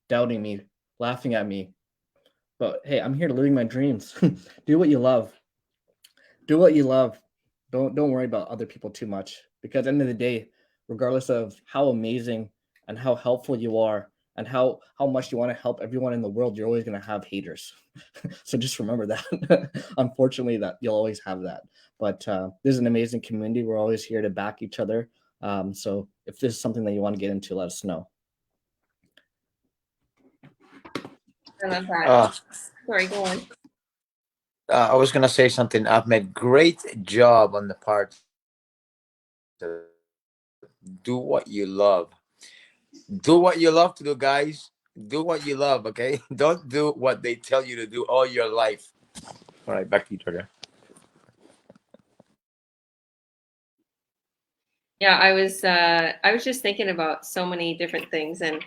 Speaker 5: doubting me, laughing at me. But hey, I'm here living my dreams. Do what you love. Do what you love. Don't worry about other people too much, because at the end of the day, regardless of how amazing and how helpful you are and how much you want to help everyone in the world, you're always going to have haters. So just remember that. Unfortunately, that you'll always have that. But this is an amazing community. We're always here to back each other. So if this is something that you want to get into, let us know.
Speaker 1: I love that. Sorry, go on.
Speaker 3: I was gonna say something. Ahmed, great job on the part. Do what you love. Do what you love to do, guys. Do what you love, okay? Don't do what they tell you to do all your life. All right, back to you, Georgia.
Speaker 1: Yeah, I was just thinking about so many different things, and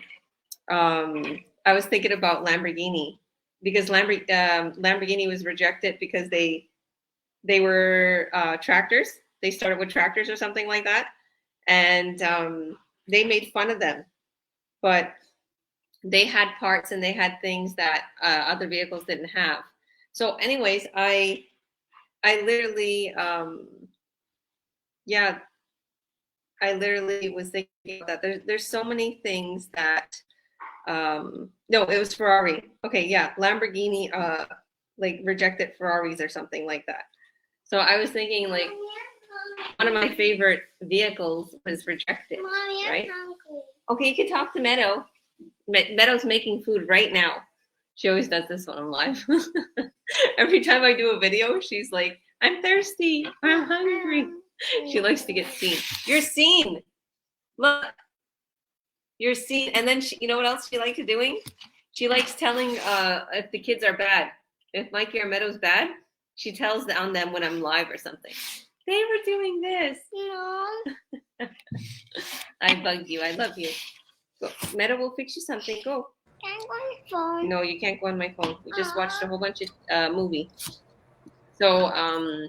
Speaker 1: I was thinking about Lamborghini, because Lamborghini was rejected because they were tractors. They started with tractors or something like that, and they made fun of them. But they had parts and they had things that other vehicles didn't have. So, anyways, I literally, yeah, I literally was thinking that there's so many things that, no, it was Ferrari. Okay, yeah, Lamborghini, like rejected Ferraris or something like that. So I was thinking, like, one of my favorite vehicles was rejected, right? Okay, you can talk to Meadow. Meadow's making food right now. She always does this when I'm live. Every time I do a video, she's like, "I'm thirsty. I'm hungry." She likes to get seen. You're seen. Look, you're seen. And then you know what else she likes doing? She likes telling if the kids are bad. If Mikey or Meadow's bad, she tells on them when I'm live or something. They were doing this. No. I bugged you. I love you. Go. Meadow will fix you something. Go.
Speaker 6: Can't go on my phone.
Speaker 1: No, you can't go on my phone. We just watched a whole bunch of movie. So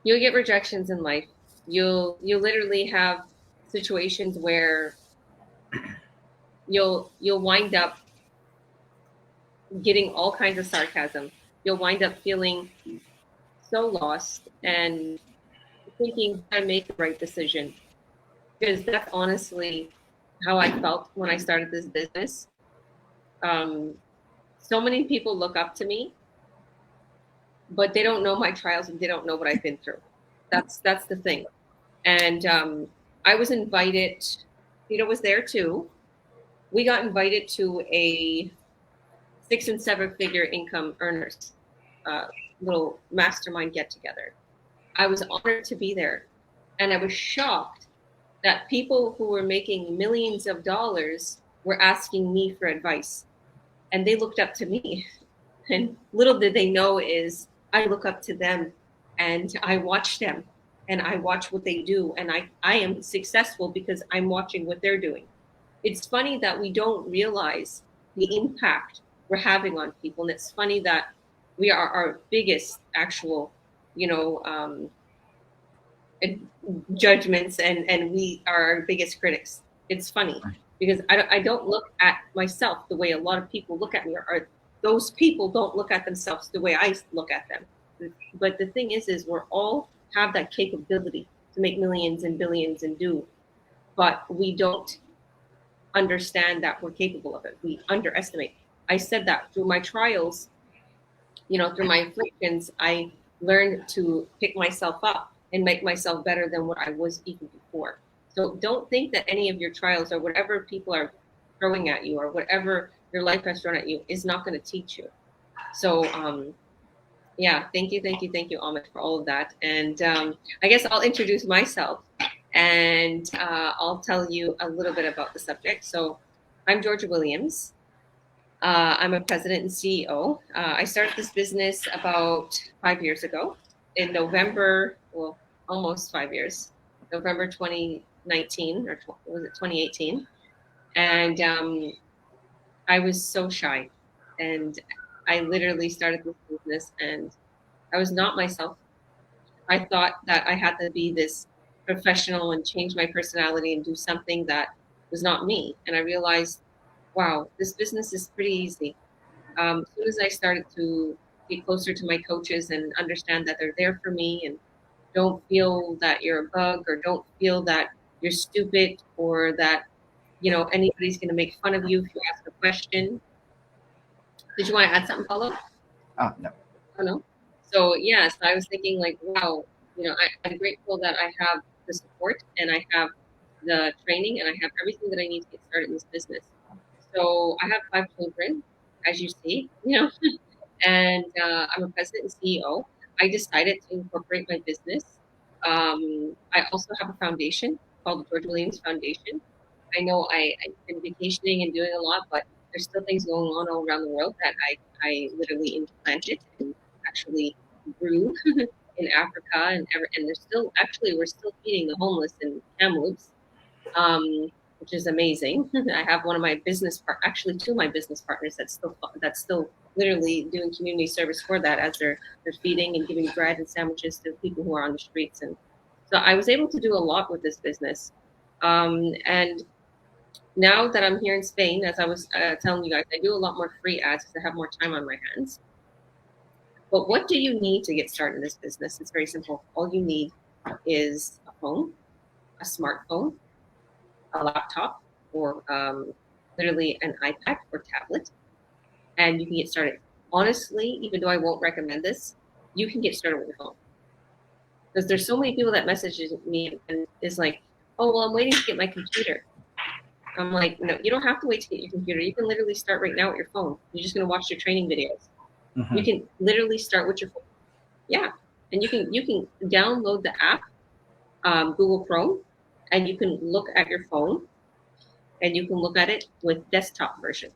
Speaker 1: you'll get rejections in life. You'll literally have situations where you'll wind up getting all kinds of sarcasm. You'll wind up feeling so lost and thinking I make the right decision, because that's honestly how I felt when I started this business. So many people look up to me, but they don't know my trials and they don't know what I've been through. That's the thing. And I was invited, Ciro was there too. We got invited to a 6 and 7 figure income earners little mastermind get together. I was honored to be there. And I was shocked that people who were making millions of dollars were asking me for advice. And they looked up to me. And little did they know is I look up to them and I watch them and I watch what they do. And I am successful because I'm watching what they're doing. It's funny that we don't realize the impact we're having on people. And it's funny that we are our biggest actual, judgments and we are our biggest critics. It's funny because I don't look at myself the way a lot of people look at me, or those people don't look at themselves the way I look at them. But the thing is we're all have that capability to make millions and billions and do, but we don't understand that we're capable of it. We underestimate. I said that through my trials, through my afflictions, I learned to pick myself up and make myself better than what I was even before. So don't think that any of your trials or whatever people are throwing at you or whatever your life has thrown at you is not going to teach you. So thank you, Ahmed, for all of that. And I guess I'll introduce myself and I'll tell you a little bit about the subject. So I'm Georgia Williams. I'm a president and CEO. I started this business about 5 years ago in November, well, almost 5 years, November 2019, or was it 2018? And I was so shy. And I literally started this business and I was not myself. I thought that I had to be this professional and change my personality and do something that was not me. And I realized, wow, this business is pretty easy. As soon as I started to get closer to my coaches and understand that they're there for me and don't feel that you're a bug or don't feel that you're stupid or that, anybody's going to make fun of you if you ask a question. Did you want to add something, Paulo?
Speaker 2: No.
Speaker 1: Oh, no? So, so I was thinking like, wow, I'm grateful that I have the support and I have the training and I have everything that I need to get started in this business. So I have 5 children, as you see, and I'm a president and CEO. I decided to incorporate my business. I also have a foundation called the George Williams Foundation. I know I've been vacationing and doing a lot, but there's still things going on all around the world that I literally implanted and actually grew in Africa and there's still we're still feeding the homeless in Kamloops, which is amazing. I have one of my actually 2 of my business partners that's still literally doing community service for that as they're feeding and giving bread and sandwiches to people who are on the streets. And so I was able to do a lot with this business. And now that I'm here in Spain, as I was telling you guys, I do a lot more free ads because I have more time on my hands. But what do you need to get started in this business? It's very simple. All you need is a phone, a smartphone, a laptop, or literally an iPad or tablet, and you can get started. Honestly, even though I won't recommend this, you can get started with your phone. Because there's so many people that message me and is like, oh, well, I'm waiting to get my computer. I'm like, no, you don't have to wait to get your computer. You can literally start right now with your phone. You're just going to watch your training videos. Mm-hmm. You can literally start with your phone. Yeah. And you can download the app, Google Chrome, and you can look at your phone and you can look at it with desktop version.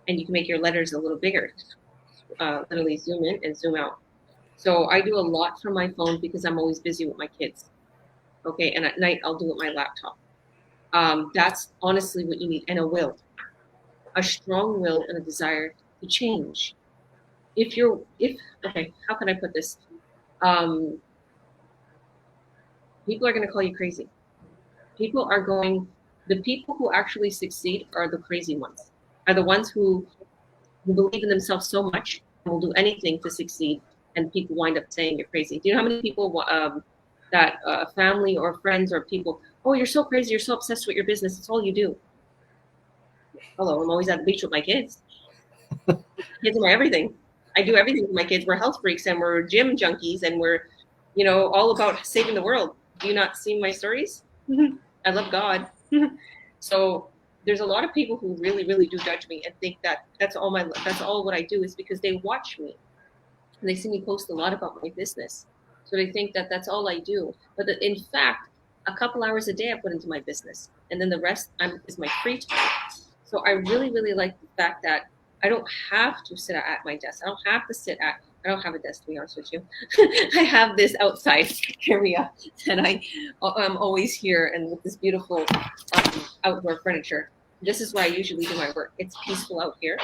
Speaker 1: And you can make your letters a little bigger, literally zoom in and zoom out. So I do a lot from my phone because I'm always busy with my kids. Okay. And at night I'll do it with my laptop. That's honestly what you need. And a strong will and a desire to change. Okay, how can I put this? People are going to call you crazy. The people who actually succeed are the crazy ones, are the ones who believe in themselves so much and will do anything to succeed. And people wind up saying you're crazy. Do you know how many people that family or friends or people, oh, you're so crazy, you're so obsessed with your business, it's all you do. Hello, I'm always at the beach with my kids. Kids are my everything. I do everything with my kids. We're health freaks and we're gym junkies and we're, all about saving the world. Do you not see my stories? I love God. So there's a lot of people who really, really do judge me and think that that's all what I do is because they watch me and they see me post a lot about my business. So they think that that's all I do. But in fact, a couple hours a day I put into my business, and then the rest is my free time. So I really, really like the fact that I don't have to sit at my desk. I don't have a desk, to be honest with you. I have this outside area that I'm always here, and with this beautiful outdoor furniture. This is where I usually do my work. It's peaceful out here.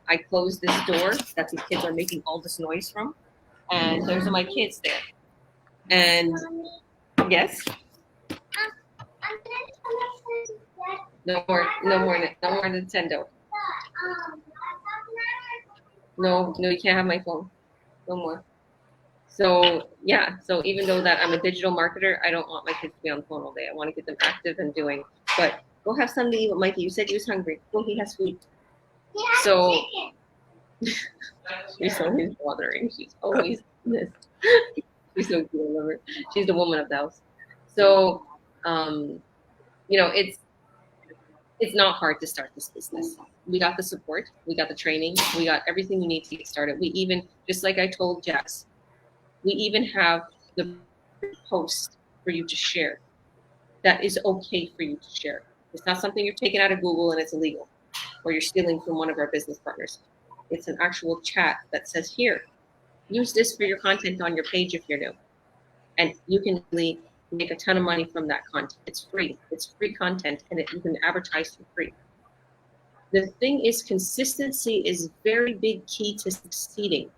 Speaker 1: I close this door that these kids are making all this noise from, and those are my kids there. And yes, no more Nintendo. No, you can't have my phone. No more. So yeah, so even though that I'm a digital marketer, I don't want my kids to be on the phone all day. I want to get them active and doing. But go have something to eat with Mikey. You said he was hungry. Well, he has food. So she's always bothering. She's always this. She's so cute. I love her. She's the woman of the house. So it's not hard to start this business. We got the support, we got the training, we got everything you need to get started. We even, just like I told Jax, we even have the post for you to share. That is okay for you to share. It's not something you're taking out of Google and it's illegal, or you're stealing from one of our business partners. It's an actual chat that says, here, use this for your content on your page if you're new. And you can really make a ton of money from that content. It's free. It's free content, and you can advertise for free. The thing is, consistency is very big key to succeeding.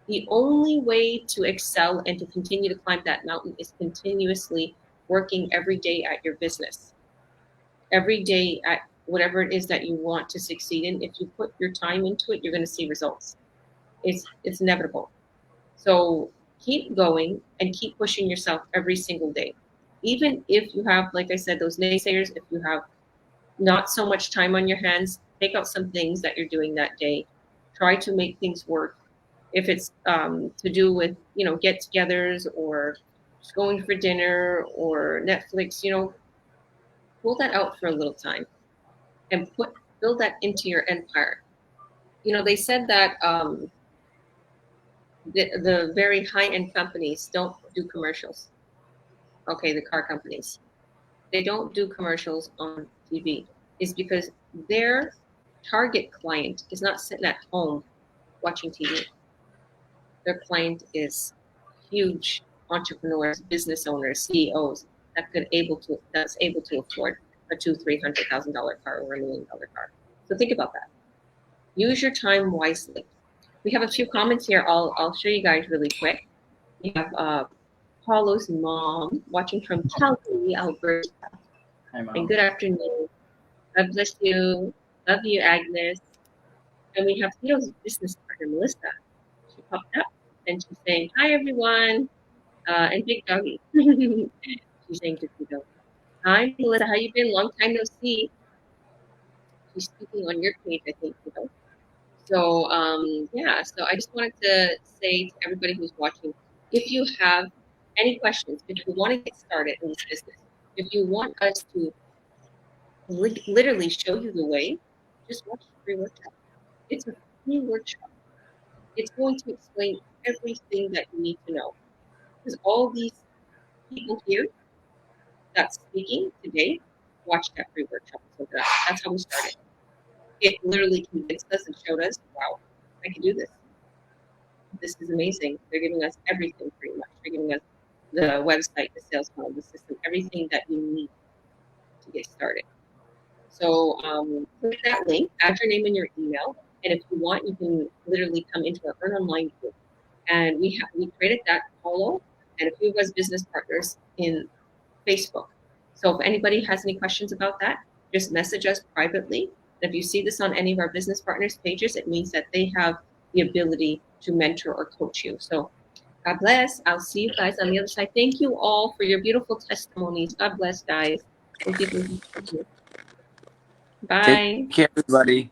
Speaker 1: The only way to excel and to continue to climb that mountain is continuously working every day at your business. Every day at whatever it is that you want to succeed in. If you put your time into it, you're going to see results. It's inevitable. So keep going and keep pushing yourself every single day. Even if you have, like I said, those naysayers, if you have not so much time on your hands, take out some things that you're doing that day. Try to make things work. If it's to do with, get-togethers or just going for dinner or Netflix, pull that out for a little time and build that into your empire. They said that the very high-end companies don't do commercials. Okay, the car companies. They don't do commercials on TV. It's because their target client is not sitting at home watching TV. Their client is huge entrepreneurs, business owners, CEOs that's able to afford a $200,000-$300,000 car or $1 million car. So think about that. Use your time wisely. We have a few comments here. I'll show you guys really quick. We have Paulo's mom watching from Calgary, Alberta.
Speaker 2: Hi, Mom.
Speaker 1: And good afternoon. God bless you. Love you, Agnes. And we have Ciro's business partner, Melissa. She popped up and she's saying, hi, everyone. And Big Doggy. She's saying to Ciro, hi, Melissa. How you been? Long time no see. She's speaking on your page, I think, Ciro. So, so I just wanted to say to everybody who's watching, if you have any questions, if you want to get started in this business, if you want us to literally show you the way, just watch the free workshop. It's a free workshop. It's going to explain everything that you need to know. Because all these people here that's speaking today watched that free workshop. So that's how we started. It literally convinced us and showed us, wow, I can do this. This is amazing. They're giving us everything pretty much. They're giving us the website, the sales funnel, the system, everything that you need to get started. So click that link, add your name and your email, and if you want, you can literally come into our Earn Online group. And we created that, Paulo and a few of us business partners in Facebook. So if anybody has any questions about that, just message us privately. If you see this on any of our business partners' pages, it means that they have the ability to mentor or coach you. So God bless. I'll see you guys on the other side. Thank you all for your beautiful testimonies. God bless, guys. Thank you. Bye.
Speaker 3: Take care, everybody.